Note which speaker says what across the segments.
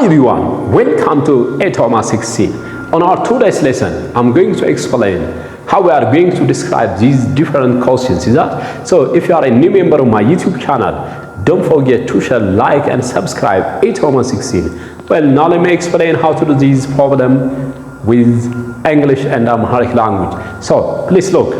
Speaker 1: Hi everyone, welcome to A 16. On our today's lesson, I'm going to explain how we are going to describe these different questions. Is that? So if you are a new member of my YouTube channel, don't forget to share, like and subscribe A 16. Well, now let me explain how to do this problem with English and Amharic language. So please look.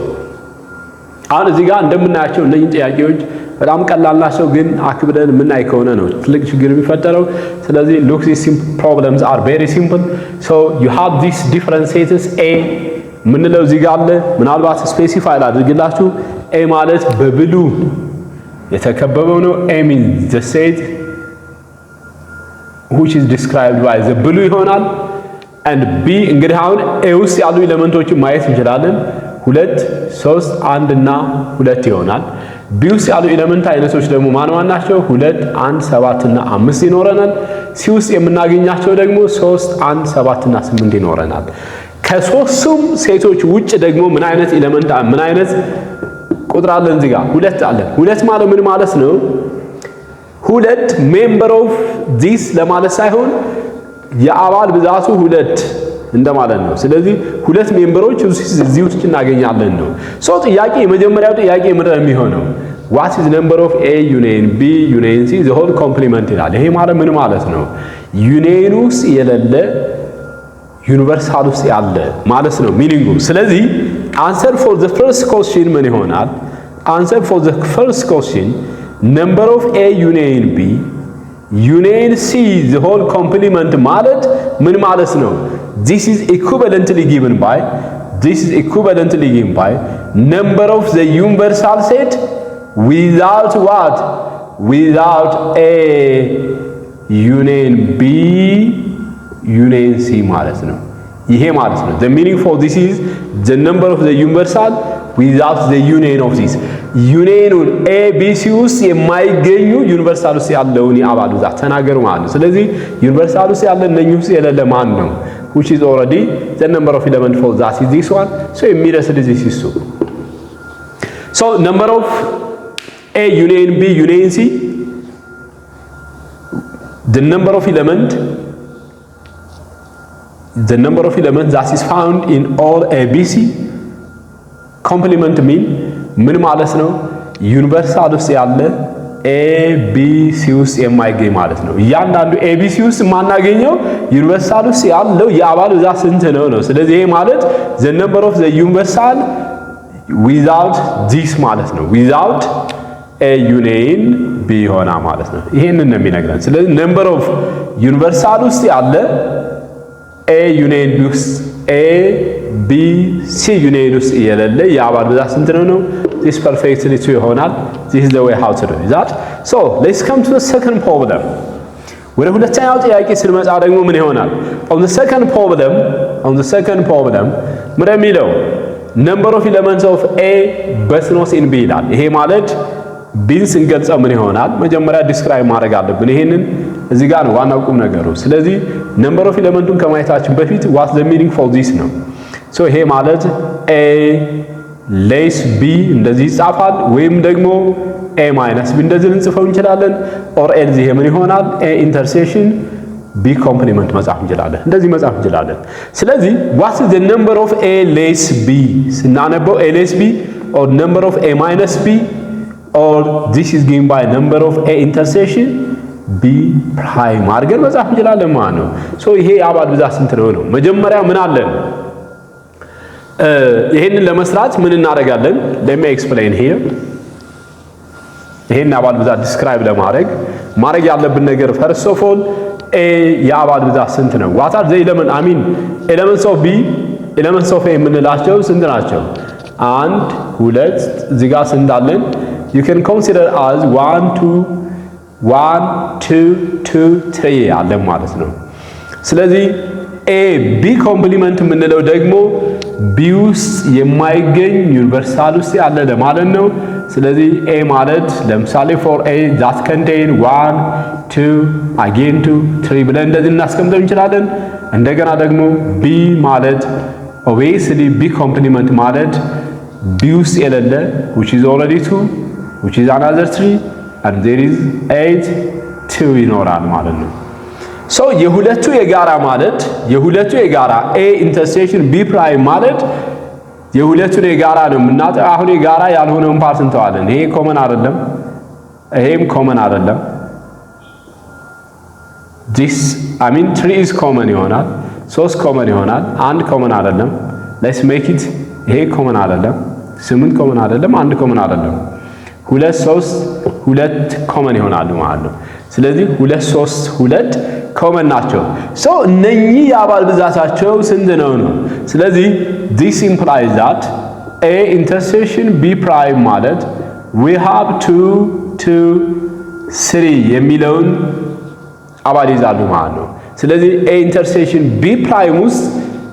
Speaker 1: አሁን እዚህ ጋር እንደምናያቸው እነዚህ ጥያቄዎች በጣም ቀላል ናቸው ግን አክብደን የምናይ ከሆነ ነው ትልቅ ችግር የሚፈጠረው ስለዚህ look these problems are very simple so you have these different sets a ምንለው እዚህ ጋር አለ ምናልባት ስፔሲፋይ አድርግላችሁ a ማለት በብሉ የተከበበው ነው a means the set which is described by the blue ይሆናል and b እንግዲህ አሁን a ውስጥ ያሉ ኤሌመንቶችን ማየት እንችላለን 2 3 1 እና 2 ይሆናል b ውስጥ ያሉ ኤሌመንት አይነቶች ደግሞ ማን ናቸው 2 1 7 እና 5 ይኖረናል c ውስጥ የምናገኛቸው ደግሞ 3 1 7 እና 8 ይኖረናል ከሶስቱም ሴቶች ውጭ ደግሞ ምን አይነት ኤሌመንት ምን አይነት ቁጥር አለን እዚህ ጋር 2 አለን 2 ማለት ምን ማለት ነው 2 ሜምበር ኦፍ ዲስ ለማለት ሳይሆን የአባል ብዛቱ 2 እንደማለት ነው ስለዚህ ሁለት ሜምበሮች እዚህ ውስጥ እናገኛለን ነው ሶ ጥያቄ የመጀመሪያው ጥያቄ ምንድነው የሚሆነው what is number of a union b union c the whole complement ይላል ይሄ ማለት ምን ማለት ነው ዩኒየን ውስጥ የሌለ ዩኒቨርሳል ውስጥ ያለ ማለት ነው ሚኒንጉ ስለዚህ answer for the first question ምን ይሆናል answer for the first question number of a union b union c the whole complement ማለት ምን ማለት ነው This is equivalently given by number of the universal set without what? Without a union B union C ማለት ነው ይሄ ማለት ነው the meaning for this is the number of the universal without the union of this ዩኒየኑን a b c ውስጥ የማይገኙ ዩኒቨርሳል ውስጥ ያለውን የአባል ብዛት ተናገሩ ማለት ነው ስለዚህ ዩኒቨርሳል ውስጥ ያለ እነኚህ ውስጥ የሌለ ማን ነው which is already the number of element for that is this one so immediately this is 2 so number of a union b union c the number of element that is found in all a b c complement mean ምን ማለት ነው ዩኒቨርሳል ውስጥ ያለ a b c ውስጥ የማይገኝ ማለት ነው እያንዳንዱ a b c ውስጥ ማናገኘው ዩኒቨርሳል ውስጥ ያለው የአባል ብዛት ስንት ነው ስለዚህ ይሄ ማለት the number of the universal without this ማለት ነው without a union b ሆና ማለት ነው ይሄንን ነው የሚነግረን ስለዚህ number of universal ውስጥ ያለ a union b ውስጥ a b c union ውስጥ የሌለ የአባል ብዛት ስንት ነው this perfectly true ይሆናል this is the way how to do that so let's come to the second problem ወደ ሁለተኛው ጥያቄ ስንመጣ ደግሞ ምን ይሆናል on the second problem ምን የሚለው number of elements of a but not in b ይላል ይሄ ማለት b ስንገልጸው ምን ይሆናል መጀመሪያ ዲስክራይብ ማድረግ አለብን ይሄንን እዚህ ጋር ነው ዋናው ቁም ነገሩ ስለዚህ number of elemenቱን ከማየታችን በፊት what the meaning for this ነው so ይሄ ማለት a less b እንደዚህ ይጻፋል ወይም ደግሞ a minus b እንደዚህ ልንጽፈው እንችላለን or else ይሄ ምን ይሆናል a intersection b complement መጻፍ እንችላለን እንደዚህ መጻፍ እንችላለን ስለዚህ what is the number of a less b ስናነበው a less b or number of a minus b or this is given by number of a intersection b prime አድርገን መጻፍ እንችላለን ማለት ነው so ይሄ የአባል ብዛት ስንት ነው መጀመሪያ ምን አለን ይሄንን ለመስራት ምን እናደርጋለን let me explain here ይሄን አባል ብዛት ዲስክራይብ ለማድረግ ያለብን ነገር first of all a የአባል ብዛት ስንት ነው what are the element I mean elements of b elements of a የምንላቸው ስንት ናቸው 1 2 እዚህ ጋር ስንት አለን you can consider as 1 2 3 አለ ማለት ነው ስለዚህ a b complement የምንለው ደግሞ b ውስጥ የማይገኝ ዩኒቨርሳል ውስጥ ያለ ለማለት ነው ስለዚህ a ማለት ለምሳሌ for a that contain 1 2 again 2 3 ብለን እንደዚህ እናስቀምጠው እንችላለን እንደገና ደግሞ b ማለት obviously b complement ማለት b ውስጥ የሌለ which is already 2 which is another 3 and there is 8 2 ይኖራል ማለት ነው ሶ ሶ የሁለቱ የጋራ a ኢንተርሴክሽን b ፕራይም ማለት የሁለቱን የጋራ ነው የምናጠው። አሁን የጋራ ያልሆነውን ፓርት እንተዋለን። ይሄ ኮመን አይደለም፣ ይሄም ኮመን አይደለም። this I mean 3 is common ይሆናል፣ 3 ኮመን ይሆናል፣ 1 ኮመን አይደለም። let's make it ይሄ ኮመን አይደለም፣ 8 ኮመን አይደለም፣ 1 ኮመን አይደለም። 2 3 2 ኮመን ይሆናሉ ማለት ነው። ስለዚህ 2 3 2 ኮመን ናቸው። ሶ እነኚህ የአባል ብዛታቸው ስንት ነው? ስለዚህ this implies that a intersection b prime ማለት we have 2 2 3 የሚለውን አባል ይዛሉ ማለት ነው። ስለዚህ a intersection b prime ውስጥ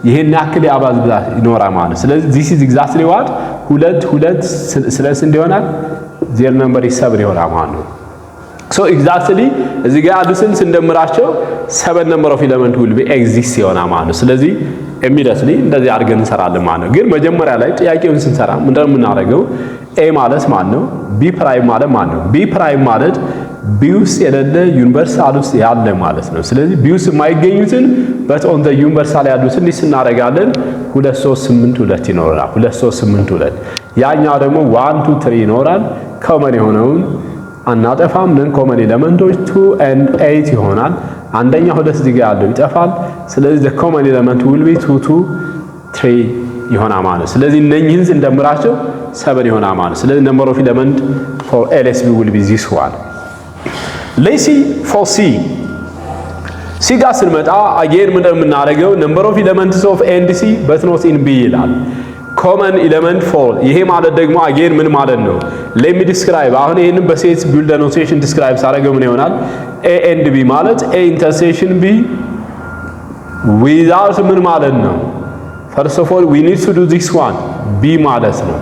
Speaker 1: ይሄን ያክል የአባል ብዛት ይኖራል ማለት ነው። ስለዚህ this is exactly what 2 2 ስለዚህ እንዲሆናል 0 ነምበር 7 ይሆናል ማለት ነው። ሶ ኤግዛክትሊ እዚህ ጋር ያሉትን ስንደምራቸው 7 ነምበር ኦፍ ኤሌመንት will be exist ይሆናል ማለት ነው። ስለዚህ ኢሚዲየትሊ እንደዚህ አድርገን እንሰራለን ማለት ነው። ግን መጀመሪያ ላይ ጥያቄውን ስንሰራ ምንድነው የምናደርገው? a ማለት ማን ነው? b ፕራይም ማለት ማን ነው? b ፕራይም ማለት b ውስጥ የሌለ ዩኒቨርሳል ውስጥ ያለ ማለት ነው። ስለዚህ b ውስጥ የማይገኙትን but on the ዩኒቨርሳል ያሉትን እንዲህ እናደርጋለን 2 3 8 2 ይኖራል። 2 3 8 2 ያኛው ደግሞ 1 2 3 ይኖራል። ኮመን የሆነውን አናጠፋም። ነን ኮመን ኤሌመንቶች 2 and 8 ይሆናል። አንደኛው ሁለት እዚህ ጋር ያለው ይጠፋል። ስለዚህ the common element will be 2 2 3 ይሆናል ማለት። ስለዚህ እነኚህን እንደምራቸው 7 ይሆናል ማለት። ስለዚህ number of element for LSB will be this one. let's see for C ጋር ስንመጣ again ምንድነው የምናደርገው? number of elements of A and C but not in B ይላል። common element for ይሄ ማለት ደግሞ again ምን ማለት ነው? let me describe አሁን ይሄንን በሴት ቢልድ ኖቴሽን describe ሳደርገው ምን ይሆናል? A and B ማለት A intersection B without ምን ማለት ነው? first of all we need to do this one B ማለት ነው።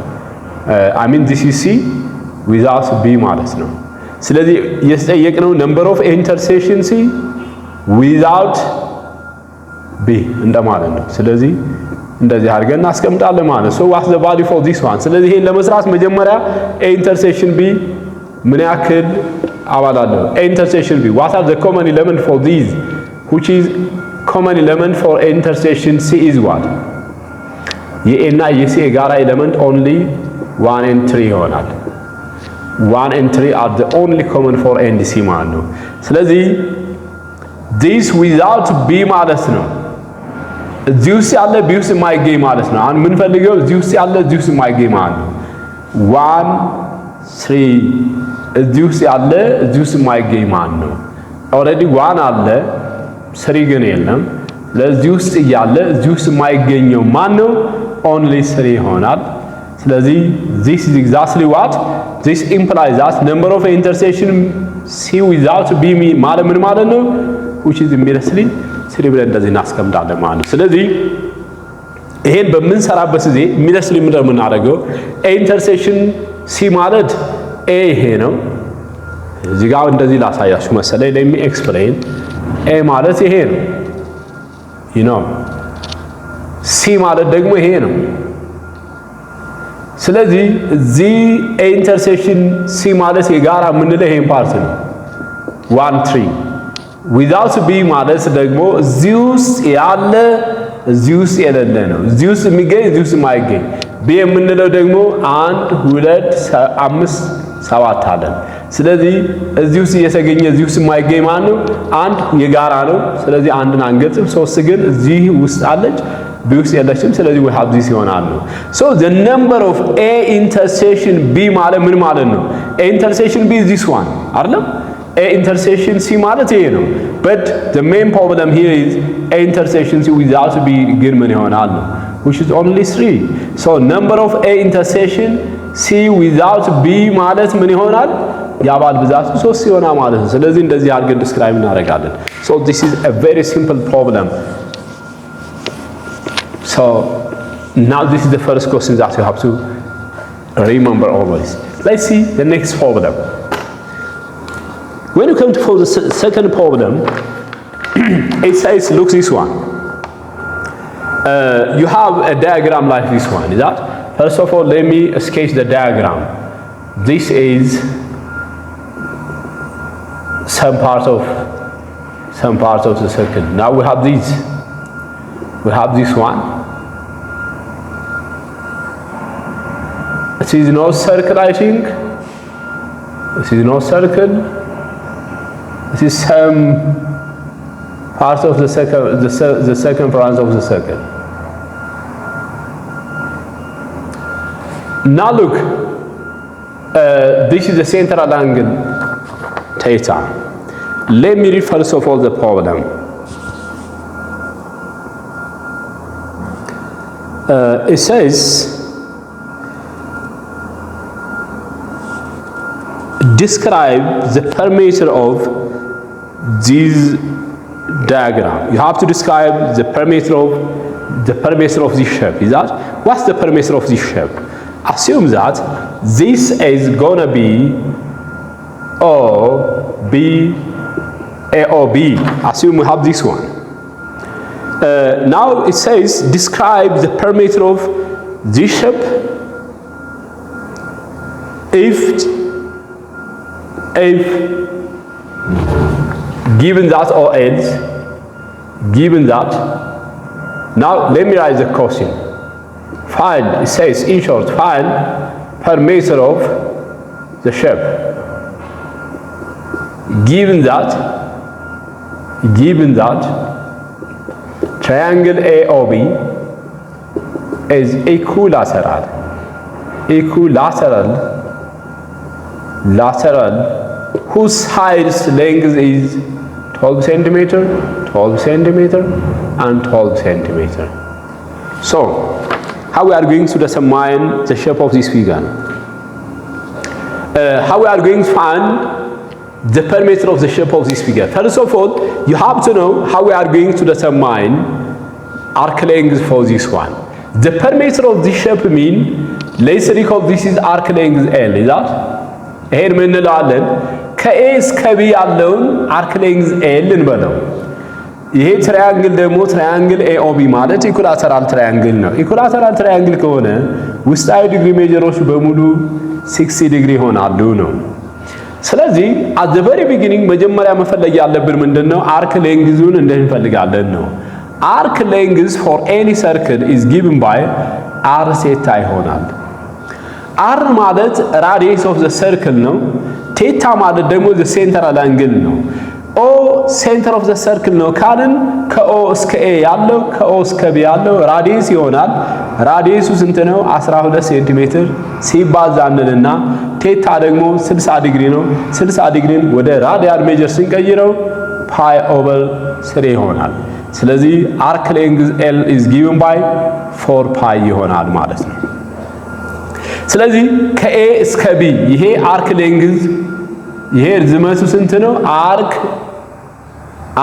Speaker 1: I mean this is C without B ማለት ነው። ስለዚህ የተጠየቅነው number of A intersection C without B እንደማለት ነው። ስለዚህ እንደዚህ አድርገን እናስቀምጣለን ማለት ነው። so what's the value for this one? ስለዚህ ይሄን ለመስራት መጀመሪያ A intersection B ምን ያክል አባል አለው? A intersection B what are the common element for these which is common element for A intersection C is what? የA እና የC የጋራ ኤሌመንት only 1 and 3 ይሆናል። 1 and 3 are the only common for A and C ማለት ነው። ስለዚህ this without B ማለት ነው እዚህ ውስጥ ያለ B ውስጥ የማይገኝ ማለት ነው። አሁን የምንፈልገው እዚህ ውስጥ ያለ እዚህ ውስጥ የማይገኝ ማለት ነው። 1 3 እዚህ ውስጥ ያለ እዚህ ውስጥ የማይገኝ ማለት ነው። ኦልሬዲ 1 አለ 3 ግን የለም። ለዚህ ውስጥ እያለ እዚህ ውስጥ የማይገኘው ማን ነው? only 3 ይሆናል። ስለዚህ this is exactly what this implies that number of intersection C without B ማለት ምን ማለት ነው? which is immediately 3 ብለን እንደዚህ እናስቀምጣለን ማለት ነው። ስለዚህ ይሄን በምንሰራበት ጊዜ immediately ምንድነው የምናደርገው? A intersection C ማለት A ይሄ ነው። እዚህ ጋር እንደዚህ ላሳያችሁ መሰለኝ። let me explain A ማለት ይሄ ነው you know C ማለት ደግሞ ይሄ ነው። ስለዚህ እዚህ A intersection C ማለት የጋራ የምንለው ይሄን ፓርት ነው 1 3 without B ማለት ደግሞ እዚህ ውስጥ ያለ እዚህ ውስጥ የሌለ ነው። እዚህ ውስጥ የሚገኝ እዚህ ውስጥ የማይገኝ B የምንለው ደግሞ 1 2 5 7 አለን። ስለዚህ እዚህ ውስጥ እየተገኘ እዚህ ውስጥ የማይገኝ ማለት ነው 1 የጋራ ነው። ስለዚህ አንድን አንገልጽም። 3 ግን እዚህ ውስጥ አለች B ውስጥ የለችም። ስለዚህ we have this ይሆናል ነው። so the number of A intersection B ማለት ምን ማለት ነው? A intersection B is this one አይደለም? A intersection C ማለት ይሄ ነው። but the main problem here is A intersection C without B ግን ምን ይሆናል ነው? which is only 3. so number of A intersection C without B ማለት ምን ይሆናል? የአባል ብዛቱ 3 ይሆናል ማለት ነው። ስለዚህ እንደዚህ አድርገን describe እናደርጋለን። so this is a very simple problem. so now this is the first question that you have to remember always. let's see the next problem. when you come to for the second problem it says look this one. You have a diagram like this one. Is that? First of all let me sketch the diagram. This is some part of some parts of the circle. Now we have these. We have this one. This is no circle, I think. This is no circle. This is some part of the circle, the circumference of the circle. Now look, this is the central angle theta. Let me read first of all the problem. It says, describe the parameter of this diagram. You have to describe the parameter of this shape. Is that what's the parameter of this shape? Assume that this is gonna be AOB. Assume we have this one. Now it says describe the parameter of this shape if given that or else given that. Now let me write the question. Find, it says in short, find parameter of the shape. Given that triangle AOB is equilateral, whose side's length is 12 centimeter, and 12 centimeter. So, how we are going to determine the shape of this figure? How we are going to find the parameter of the shape of this figure? First of all, you have to know how we are going to determine arc length for this one. The parameter of this shape mean, let's recall this is arc length L, is that? ይሄን ምን እንለዋለን? ከኤ እስከ ቢ ያለውን አርክ ሌንግዝ ኤል እንበለው። ይሄ ትራያንግል ደግሞ ትራያንግል ኤኦቢ ማለት ኢኩላተራል ትራያንግል ነው። ኢኩላተራል ትራያንግል ከሆነ ውስጣዊ ዲግሪ ሜጀሮች በሙሉ 60 ዲግሪ ይሆናሉ ነው። ስለዚህ at the very beginning መጀመሪያ መፈለግ ያለብን ምንድነው? አርክ ሌንግዙን እንፈልጋለን ነው። አርክ ሌንግዝ for any circle is given by r ቴታ ይሆናል። r ማለት radius of the circle ነው። ቴታ ማለት ደግሞ the central angle ነው። o center of the circle ነው ካልን ከኦ እስከ ኤ ያለው ከኦ እስከ ቢ ያለው ራዲየስ ይሆናል። ራዲየሱ ስንት ነው? 12 ሴንቲሜትር ሲባዛ እንልና ቴታ ደግሞ 60 ዲግሪ ነው። 60 ዲግሪን ወደ ራዲያል ሜጀር ስንቀይረው ፓይ ኦቨር 3 ይሆናል። ስለዚህ አርክ ሌንግዝ L is given by 4 ፓይ ይሆናል ማለት ነው። ስለዚህ ከኤ እስከ ቢ ይሄ አርክ ሌንግዝ ይሄ ርዝመቱ ስንት ነው?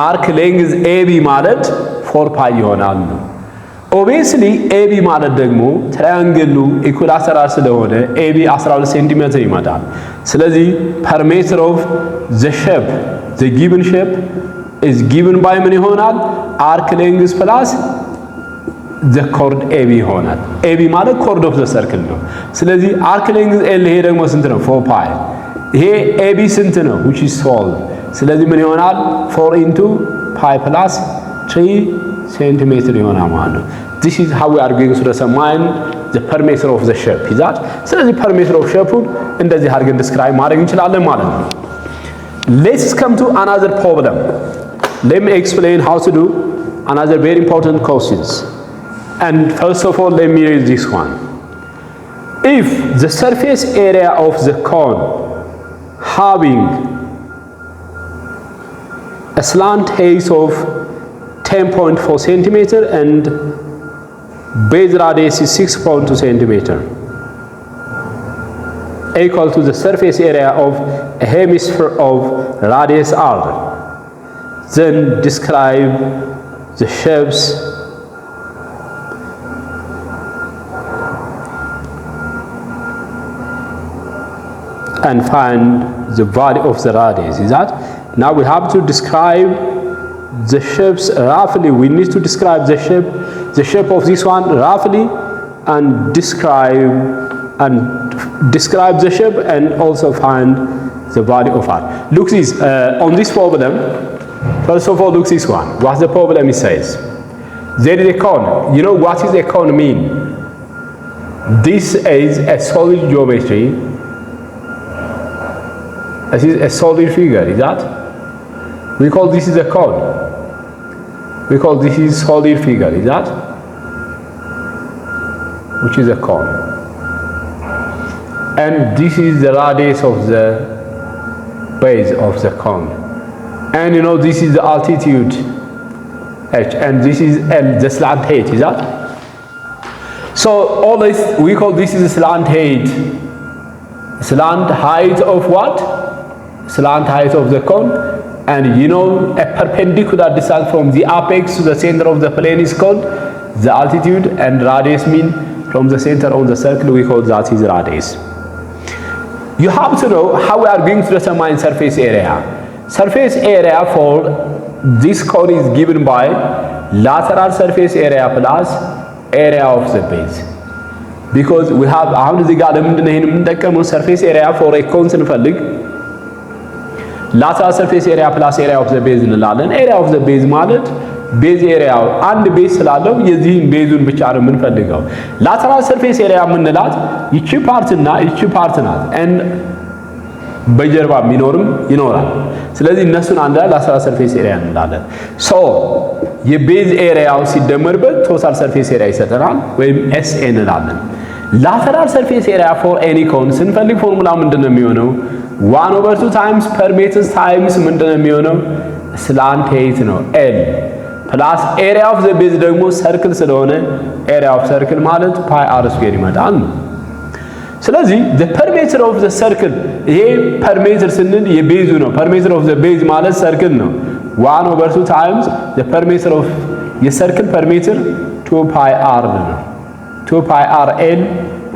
Speaker 1: አርክ ሌንግዝ AB ማለት 4 ፓይ ይሆናል ነው። ኦብቪየስሊ AB ማለት ደግሞ ትራያንግሉ ኢኩላተራል ስለሆነ AB 12 ሴንቲሜትር ይመጣል። ስለዚህ ፐርሜትር ኦፍ ዘ ሼፕ ዘ ጊቭን ሼፕ is given by ምን ይሆናል? አርክ ሌንግዝ ፕላስ ዘ ኮርድ AB ይሆናል። AB ማለት ኮርድ ኦፍ ዘ ሰርክል ነው። ስለዚህ አርክ ሌንግዝ L ይሄ ደግሞ ስንት ነው? 4 ፓይ። ይሄ AB ስንት ነው? which is 12። ስለዚህ ምን ይሆናል? 4 into pi plus 3 ሴንቲሜትር ይሆናል ማለት ነው። this is how we are going to determine the parameter of the shape is that። ስለዚህ parameter of shape እንደዚህ አድርገን describe ማድረግ እንችላለን ማለት ነው። let's come to another problem. Let me explain how to do another very important questions. And first of all, let me read this one. If the surface area of the cone having a slant height of 10.4 centimeter and base radius is 6.2 centimeter equal to the surface area of a hemisphere of radius r, then describe the shapes and find the value of the radius. Is that? Now we have to describe the shapes roughly. We need to describe the shape of this one roughly, and describe the shape and also find the value of r. Look this on this problem. First of all, look this one. What's the problem it says? There is a cone. You know what is a cone mean? This is a solid geometry. This is a solid figure, is that? We call this is a cone. We call this is solid figure, is that? Which is a cone. And this is the radius of the base of the cone. And you know this is the altitude h, and this is L, the slant height, is that? So all this we call this is slant height. Slant height of what? Slant height of the cone. And you know a perpendicular distance from the apex to the center of the plane is called the altitude, and radius mean from the center of the circle we call that is radius. You have to know how we are going to determine surface area. Surface area for this cone is given by lateral surface area plus area of the base. Because we have አሁን እዚህ ጋር ለምንድን ነው ይሄን የምንጠቀመው surface area for a cone ስንፈልግ lateral surface area plus area of the base እንላለን። area of the base ማለት ቤዝ ኤሪያ አንድ ቤዝ ስላለው የዚህን ቤዙን ብቻ ነው የምንፈልገው። lateral surface area የምንላት ይቺ ፓርት እና ይቺ ፓርት ናት and በጀርባ የሚኖርም ይኖራል። ስለዚህ እነሱን አንድ ላይ lateral surface area እንላለን። ሶ የቤዝ ኤሪያው ሲደመርበት total surface area ይሰጠናል ወይም SA እንላለን። lateral surface area for any cone ስንፈልግ ፎርሙላ ምንድነው የሚሆነው? 1/2 times perimeter times ምንድነው የሚሆነው? slant height ነው L plus area of the base ደግሞ circle ስለሆነ area of circle ማለት pi r square ይመጣል። ስለዚህ the perimeter of the circle ይሄ perimeter ስንል የቤዙ ነው። perimeter of the base ማለት circle ነው። 1/2 times the perimeter of የcircle perimeter 2 pi r ነው። 2 pi r L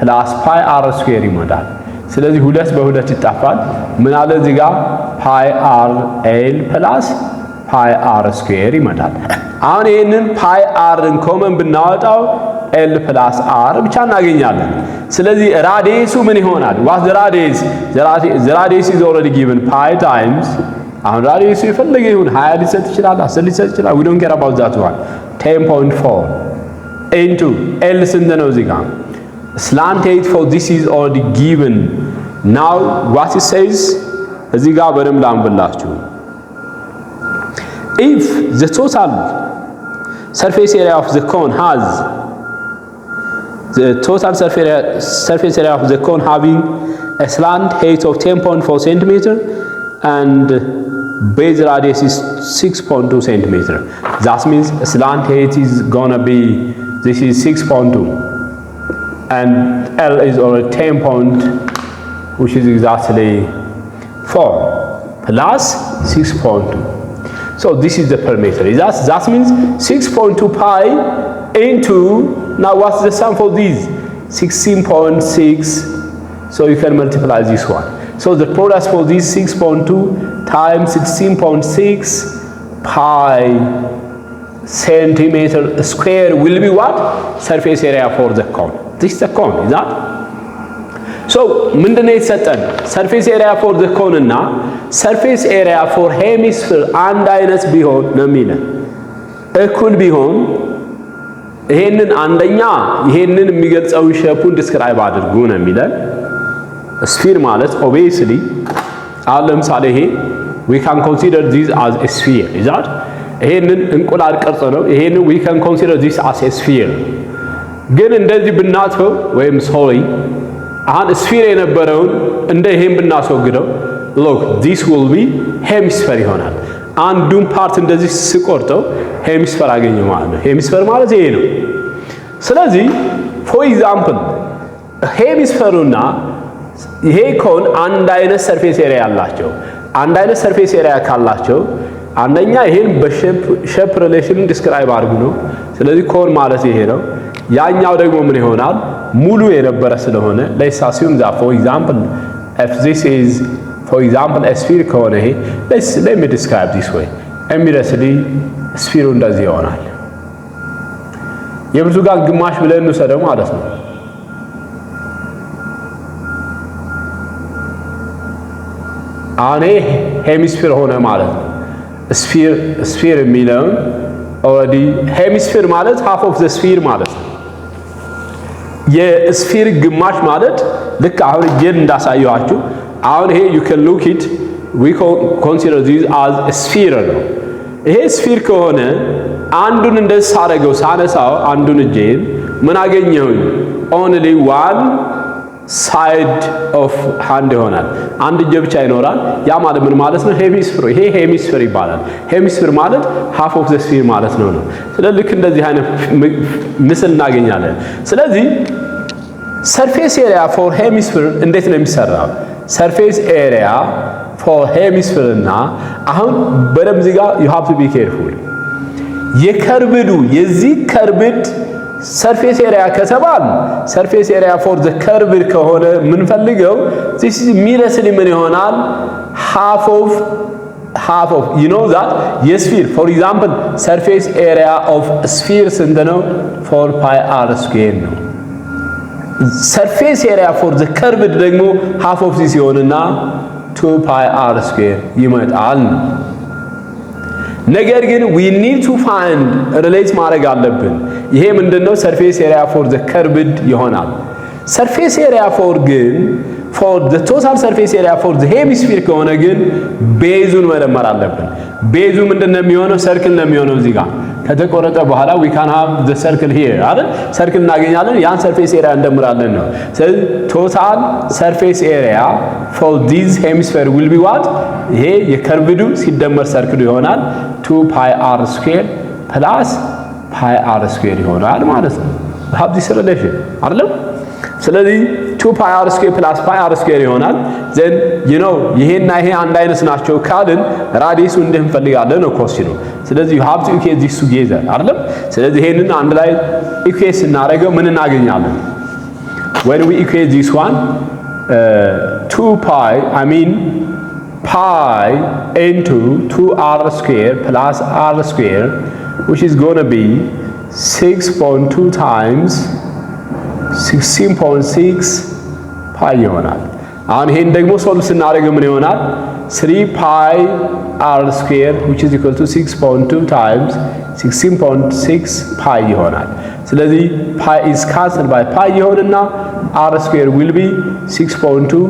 Speaker 1: plus pi r square ይመጣል። ስለዚህ ሁለት በሁለት ይጣፋል። ምን አለ እዚህ ጋር pi r L plus pi r square ይመጣል። አሁን ይሄንን pi r ን ኮመን ብናወጣው L plus r ብቻ እናገኛለን። ስለዚህ ራዲየሱ ምን ይሆናል? what the radius? the radius is already given pi times አሁን ራዲየሱ የፈለገ ይሁን 20 ሊሰጥ ይችላል 10 ሊሰጥ ይችላል we don't care about that one 10.4 into L ስንት ነው እዚህ ጋር slant height for this is already given. Now what it says እዚህ ጋር በደንብ ላንብላችሁ if the total surface area of the cone has the total surface area of the cone having a slant height of 10.4 centimeter and base radius is 6.2 centimeter. That means slant height is gonna be this is 6.2 and L is already 10 which is exactly 4 plus 6.2. So this is the perimeter. That means 6.2 pi into, now what's the sum for these? 16.6. So you can multiply this one. So the product for this 6.2 times 16.6 pi centimeter square will be what? Surface area for the cone. This is the cone, is that? So ምንድነው የተሰጠን? surface area for the cone እና surface area for hemisphere አንድ አይነት ቢሆን ነው የሚለን። እኩል ቢሆን ይሄንን አንደኛ ይሄንን የሚገልጸውን ሼፑን ዲስክራይብ አድርጉ ነው የሚለን። ስፊር ማለት obviously አሁን ለምሳሌ ይሄ we can consider this as a sphere, is that? ይሄንን እንቁላል ቅርጽ ነው። ይሄንን we can consider this as a sphere። ግን እንደዚህ ብናጥፈው ወይም ሶሪ አሁን ስፊር የነበረውን እንደ ይሄን ብናስወግደው look this will be hemisphere ይሆናል። አንዱን ፓርት እንደዚህ ስቆርጠው ሄሚስፌር አገኘ ማለት ነው። ሄሚስፌር ማለት ይሄ ነው። ስለዚህ for example ሄሚስፌሩና ይሄ ኮን አንድ አይነት ሰርፌስ ኤሪያ ያላቸው አንድ አይነት ሰርፌስ ኤሪያ ካላቸው አንደኛ ይሄን በሼፕ ሪሌሽን ዲስክራይብ አድርጉ ነው። ስለዚህ ኮን ማለት ይሄ ነው። ያኛው ደግሞ ምን ይሆናል? ሙሉ የነበረ ስለሆነ let's assume that for example if this is for example a sphere ከሆነ ይሄ let me describe this way immediately sphere እንደዚህ ይሆናል። የብርቱካን ግማሽ ብለን እንውሰደው ማለት ነው። አኔ ሄሚስፌር ሆነ ማለት ነው። sphere የሚለውን already hemisphere ማለት half of the sphere ማለት ነው። የስፊር ግማሽ ማለት ልክ አሁን እጄን እንዳሳየኋችሁ አሁን ይሄ you can look it we consider this as a sphere ነው። ይሄ ስፊር ከሆነ አንዱን እንደዚህ ሳረገው ሳነሳው አንዱን እጄን ምን አገኘሁኝ? only one side of hand ይሆናል። አንድ እጅ ብቻ ይኖራል። ያ ማለት ምን ማለት ነው? ሄሚስፌር። ይሄ ሄሚስፌር ይባላል። ሄሚስፌር ማለት half of the sphere ማለት ነው። ስለዚህ ልክ እንደዚህ አይነት ምስል እናገኛለን። ስለዚህ surface area for hemisphere እንዴት ነው የሚሰራው? surface area for hemisphere እና አሁን በደም እዚህ ጋር you have to be careful የከርብዱ የዚህ ከርብድ surface area ከተባል surface area for the curved ከሆነ ምን ፈልገው this is immediately ምን ይሆናል half of you know that yes sphere for example surface area of sphere ስንት ነው 4 pi r square ነው surface area for the curved ደግሞ half of this ይሆንና 2 pi r square ይመጣል ነገር ግን we need to find relate ማድረግ አለብን ይሄ ምንድነው surface area for the curved ይሆናል surface area for ግን for the total surface area for the hemisphere ከሆነ ግን ቤዙን መደመር አለብን ቤዙ ምንድነው የሚሆነው ሰርክል ነው የሚሆነው እዚህ ጋር ከተቆረጠ በኋላ we can have the circle here አይደል ሰርክል እናገኛለን ያን surface area እንደምራለን ነው ስለዚህ total surface area for this hemisphere will be what ይሄ የከርቭዱ ሲደመር ሰርክሉ ይሆናል 2 pi r square plus pi r square ይሆናል ማለት ነው have this relation አይደል ስለዚህ 2 pi r square plus pi r square ይሆናል then you know ይሄና ይሄ አንድ አይነት ናቸው ካልን ራዲየሱ እንደምፈልጋለን ነው ኮሲኑ ስለዚህ you have to equate this together አይደል ስለዚህ ይሄንን አንድ ላይ equate እናደርገው ምን እናገኛለን when we equate this one 2 pi I mean pi into 2r square plus r square which is going to be 6.2 times 16.6 pi ይሆናል አሁን ይሄን ደግሞ ሶልቭ ስናደርግ ምን ይሆናል 3 pi r square which is equal to 6.2 times 16.6 pi ይሆናል ስለዚህ pi is cancelled by pi ይሆንና r square will be 6.2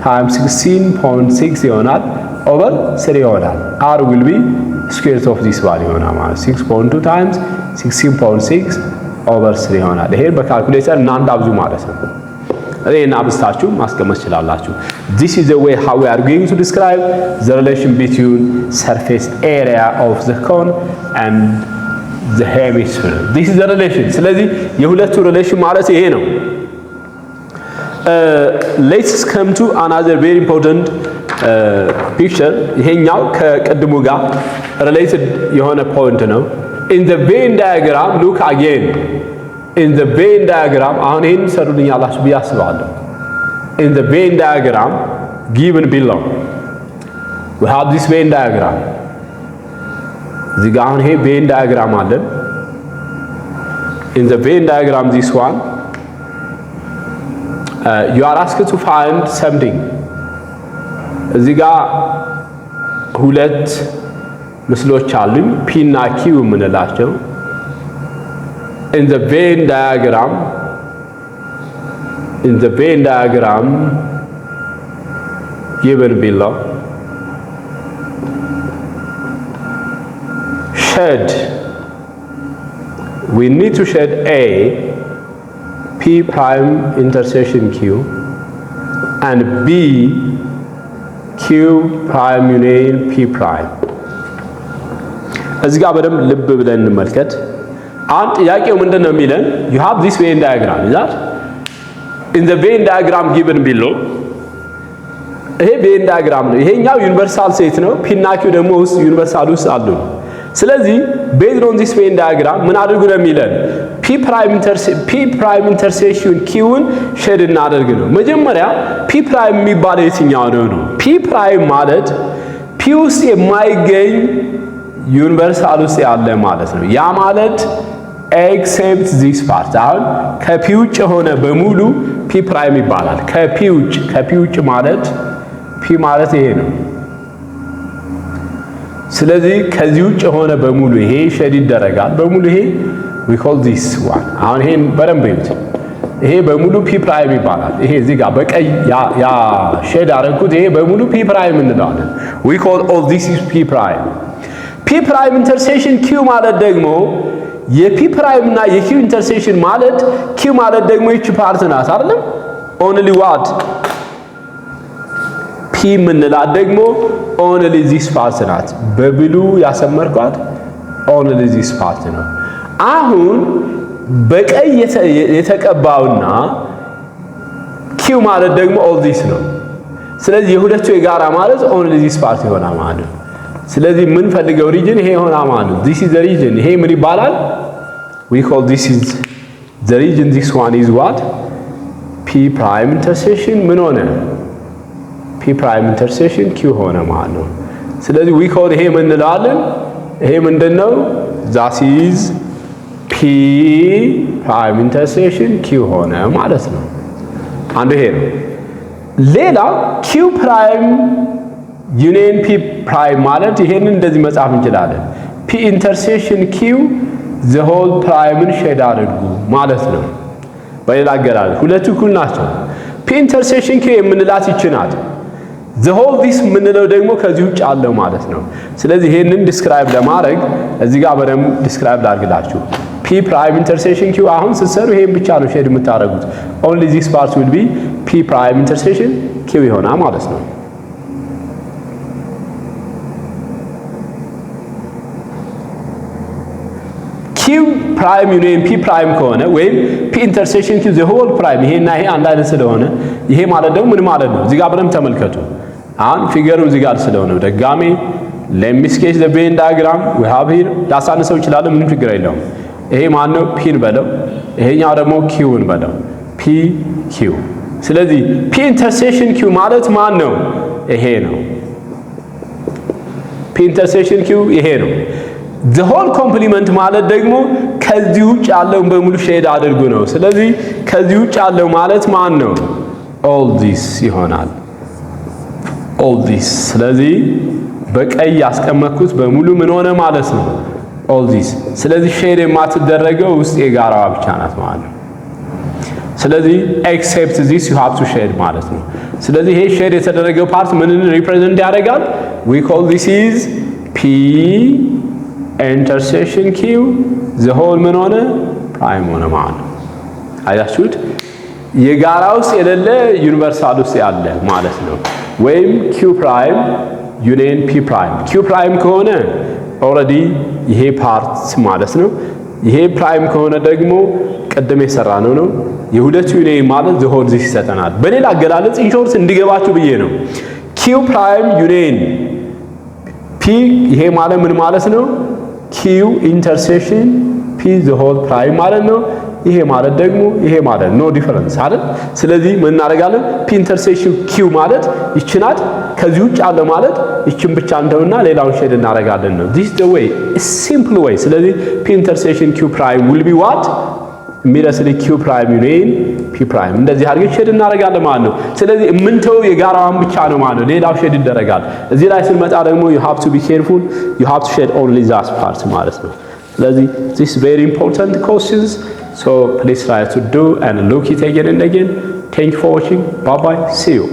Speaker 1: times 16.6 ይሆናል over 3 ይሆናል r will be square root of this value ይሆናል ማለት 6.2 times 16.6 over 3 ይሆናል ይሄን በካልኩሌተር እናንተ አብዙ ማለት ነው እኔና አብስታችሁ ማስቀመጥ ይችላልላችሁ this is the way how we are going to describe the relation between surface area of the cone and the hemisphere this is the relation ስለዚህ የሁለቱ ሪሌሽን ማለት ይሄ ነው let's come to another very important picture ይሄኛው ከቀድሙ ጋር related የሆነ point ነው in the Venn diagram look again in the Venn diagram አሁን ይሄን ሰሩልኛላችሁ ቢያስባለሁ in the Venn diagram given below we have this Venn diagram እዚህ ጋር አሁን ይሄ Venn diagram አለ in the Venn diagram this one you are asked to find something እዚህ ጋር ሁለት ምስሎች አሉኝ p እና q የምንላቸው in the Venn diagram given below shed we need to shed a p prime intersection q and b q prime union p prime እዚህ ጋር በደንብ ልብ ብለን እንመልከት አንድ ጥያቄው ምንድነው የሚለን you have this Venn diagram is that in the Venn diagram given below ይሄ Venn diagram ነው ይሄኛው ዩኒቨርሳል ሴት ነው p እና q ደግሞ ውስጥ ዩኒቨርሳል ውስጥ አሉ ስለዚህ based on this Venn diagram ምን አድርጉ ነው የሚለን p prime intersection q ን ሼድ እናደርግ ነው መጀመሪያ p prime የሚባለው የትኛው ነው p prime ማለት p ውስጥ የማይገኝ ዩኒቨርሳል ውስጥ ያለ ማለት ነው ያ ማለት except this part አሁን ከp ውጭ ሆነ በሙሉ p prime ይባላል ከp ውጭ ማለት p ማለት ይሄ ነው ስለዚህ ከዚህ ውጭ የሆነ በሙሉ ይሄ ሼድ ይደረጋል በሙሉ ይሄ we call this one አሁን ይሄን በደንብ ይዩት ይሄ በሙሉ p ፕራይም ይባላል ይሄ እዚህ ጋር በቀይ ያ ሼድ አረኩት ይሄ በሙሉ p ፕራይም እንለዋለን we call all this is p ፕራይም p ፕራይም ኢንተርሴክሽን q ማለት ደግሞ የp ፕራይም እና የq ኢንተርሴክሽን ማለት q ማለት ደግሞ እቺ ፓርት ናት አይደል only what p ምንላት ደግሞ only this part ናት በብሉ ያሰመርኳት only this part ነው አሁን በቀይ የተቀባውና q ማለት ደግሞ all this ነው ስለዚህ የሁለቱ የጋራ ማለት only this part ይሆናል ማለት ነው ስለዚህ ምን ፈልገው ሪጅን ይሄ ይሆናል ማለት ነው this is the region ይሄ ምን ይባላል we call this is the region this one is what p prime intersection ምን ሆነ p prime intersection q ሆነ ማለት ነው ስለዚህ we call ይሄ ምን እንለዋለን ይሄ ምንድነው that is p prime intersection q ሆነ ማለት ነው አንዱ ይሄ ነው ሌላ q prime union p prime ማለት ይሄንን እንደዚህ መጻፍ እንችላለን p intersection q the whole prime ሼድ አድርጉ ማለት ነው በሌላ አገላለጽ ሁለቱ እኩል ናቸው p intersection q የምንላት ይችናት the whole this ምንለው ደግሞ ከዚህ ውጭ አለው ማለት ነው ስለዚህ ይሄንን ዲስክራይብ ለማድረግ እዚህ ጋር በደም ዲስክራይብ ላድርግላችሁ p prime intersection q አሁን ስትሰሩ ይሄን ብቻ ነው ሼድ የምታረጉት only this part will be p prime intersection q ይሆናል ማለት ነው q prime union p prime ከሆነ ወይም p intersection q the whole prime ይሄና ይሄ አንድ አይነት ስለሆነ ይሄ ማለት ደግሞ ምን ማለት ነው እዚህ ጋር በደም ተመልከቱ አሁን ፊገሩ እዚህ ጋር ስለሆነ ደጋሜ let me sketch the Venn diagram we have here ላሳንሰው ይችላል ምንም ችግር የለውም ይሄ ማን ነው p በለው ይሄኛው ደግሞ q በለው p q ስለዚህ p intersection q ማለት ማን ነው ይሄ ነው p intersection q ይሄ ነው the whole complement ማለት ደግሞ ከዚህ ውጭ ያለው በሙሉ ሼድ አድርጉ ነው ስለዚህ ከዚህ ውጭ ያለው ማለት ማን ነው all this ይሆናል all this ስለዚህ በቀይ ያስቀመጥኩት በሙሉ ምን ሆነ ማለት ነው all this ስለዚህ ሼድ የማትደረገው ውስጥ የጋራዋ ብቻ ናት ማለት ነው ስለዚህ except this you have to shade ማለት ነው ስለዚህ ይሄ ሼድ የተደረገው ፓርት ምንን ሪፕሬዘንት ያደርጋል we call this is p intersection q the whole ምን ሆነ prime ሆነ ማለት ነው አያችሁት የጋራ ውስጥ የሌለ ዩኒቨርሳል ውስጥ ያለ ማለት ነው ወይም q prime union p prime q prime ከሆነ ኦሬዲ ይሄ ፓርት ማለት ነው ይሄ ፕራይም ከሆነ ደግሞ ቀደም የሰራነው ነው የሁለቱ ዩኒየን ማለት the whole this ይሰጠናል በሌላ አገላለጽ ኢንሾርት እንዲገባችሁ ብዬ ነው q prime union p ይሄ ማለት ምን ማለት ነው q intersection p the whole prime ማለት ነው ይሄ ማለት ደግሞ ይሄ ማለት no difference አይደል ስለዚህ ምን እናደርጋለን p intersection q ማለት ይችናት ከዚህ ውጭ አለ ማለት ይችን ብቻ እንደውና ሌላውን ሼድ እናደርጋለን ነው this the way a simple way ስለዚህ p intersection q prime will be what immediately q prime union p prime እንደዚህ አድርገን ሼድ እናደርጋለን ማለት ነው ስለዚህ ምንተው የጋራዋን ብቻ ነው ማለት ነው ሌላው ሼድ ይደረጋል እዚህ ላይ ስንመጣ ደግሞ you have to be careful you have to shade only that part ማለት ነው ስለዚህ this very important questions so please try to do and look it again and again thank you for watching bye bye see you